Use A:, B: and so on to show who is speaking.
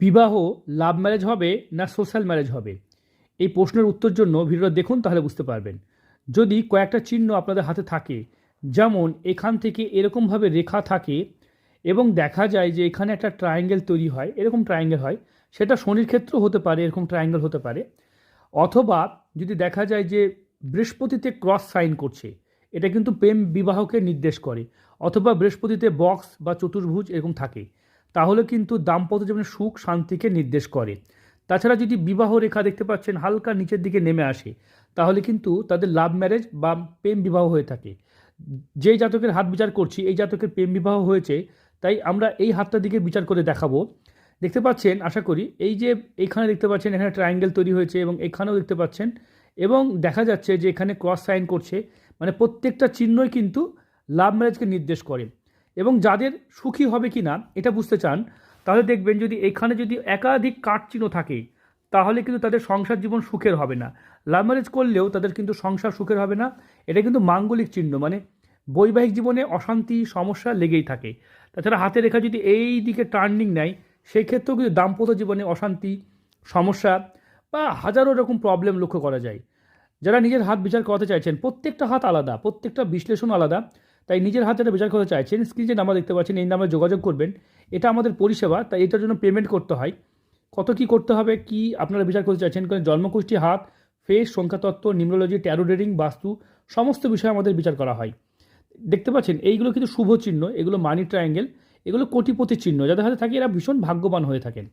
A: বিবাহ love marriage হবে না সোশ্যাল ম্যারেজ হবে? এই প্রশ্নের উত্তর জন্য ভিডিওটা দেখুন, তাহলে বুঝতে পারবেন। যদি কয়েকটা চিহ্ন আপনাদের হাতে থাকে, যেমন এখান থেকে এরকমভাবে রেখা থাকে এবং দেখা যায় যে এখানে একটা ট্রায়াঙ্গেল তৈরি হয়, এরকম ট্রায়াঙ্গেল হয়, সেটা শনির ক্ষেত্র হতে পারে, এরকম ট্রায়াঙ্গেল হতে পারে। অথবা যদি দেখা যায় যে বৃহস্পতিতে ক্রস সাইন করছে, এটা কিন্তু প্রেম বিবাহকে নির্দেশ করে। অথবা বৃহস্পতিতে বক্স বা চতুর্ভুজ এরকম থাকে, তাহলে কিন্তু দাম্পত্য জীবনে সুখ শান্তিকে নির্দেশ করে। তাছাড়া যদি বিবাহ রেখা দেখতে পাচ্ছেন হালকা নিচের দিকে নেমে আসে, তাহলে কিন্তু তাদের লাভ ম্যারেজ বা প্রেম বিবাহ হয়ে থাকে। যে জাতকের হাত বিচার করছি, এই জাতকের প্রেম বিবাহ হয়েছে, তাই আমরা এই হাতটার দিকে বিচার করে দেখাবো। দেখতে পাচ্ছেন আশা করি, এই যে এইখানে দেখতে পাচ্ছেন এখানে ট্রায়াঙ্গেল তৈরি হয়েছে এবং এখানেও দেখতে পাচ্ছেন, এবং দেখা যাচ্ছে যে এখানে ক্রস সাইন করছে, মানে প্রত্যেকটা চিহ্নই কিন্তু লাভ ম্যারেজকে নির্দেশ করে। এবং যাদের সুখী হবে কি না এটা বুঝতে চান, তাহলে দেখবেন যদি এখানে যদি একাধিক কাট চিহ্ন থাকে, তাহলে কিন্তু তাদের সংসার জীবন সুখের হবে না। লাভ ম্যারেজ করলেও তাদের কিন্তু সংসার সুখের হবে না। এটা কিন্তু মাঙ্গলিক চিহ্ন, মানে বৈবাহিক জীবনে অশান্তি সমস্যা লেগেই থাকে। তাছাড়া হাতে রেখা যদি এই দিকে টার্নিং নেয়, সেই ক্ষেত্রেও কিন্তু দাম্পত্য জীবনে অশান্তি সমস্যা বা হাজারো রকম প্রবলেম লক্ষ্য করা যায়। যারা নিজের হাত বিচার করাতে চাইছেন, প্রত্যেকটা হাত আলাদা, প্রত্যেকটা বিশ্লেষণ আলাদা, তাই নিজের হাতে এটা বিচার করতে চাইছেন, স্ক্রিনে যে নাম্বার দেখতে পাচ্ছেন এই নাম্বারে যোগাযোগ করবেন। এটা আমাদের পরিষেবা, তাই এটার জন্য পেমেন্ট করতে হয়। কত কি করতে হবে, কি আপনারা বিচার করতে চাইছেন, কারণ জন্মকুষ্ঠী, হাত, ফেস, সংখ্যাতত্ত্ব, নিউমোলজি, ট্যারো রিডিং, বাস্তু সমস্ত বিষয়ে আমাদের বিচার করা হয়। দেখতে পাচ্ছেন এইগুলো কিন্তু শুভ চিহ্ন, এগুলো মানি ট্রায়াঙ্গেল, এগুলো কোটিপতি চিহ্ন। যাদের হাতে থাকে এরা ভীষণ ভাগ্যবান হয়ে থাকেন।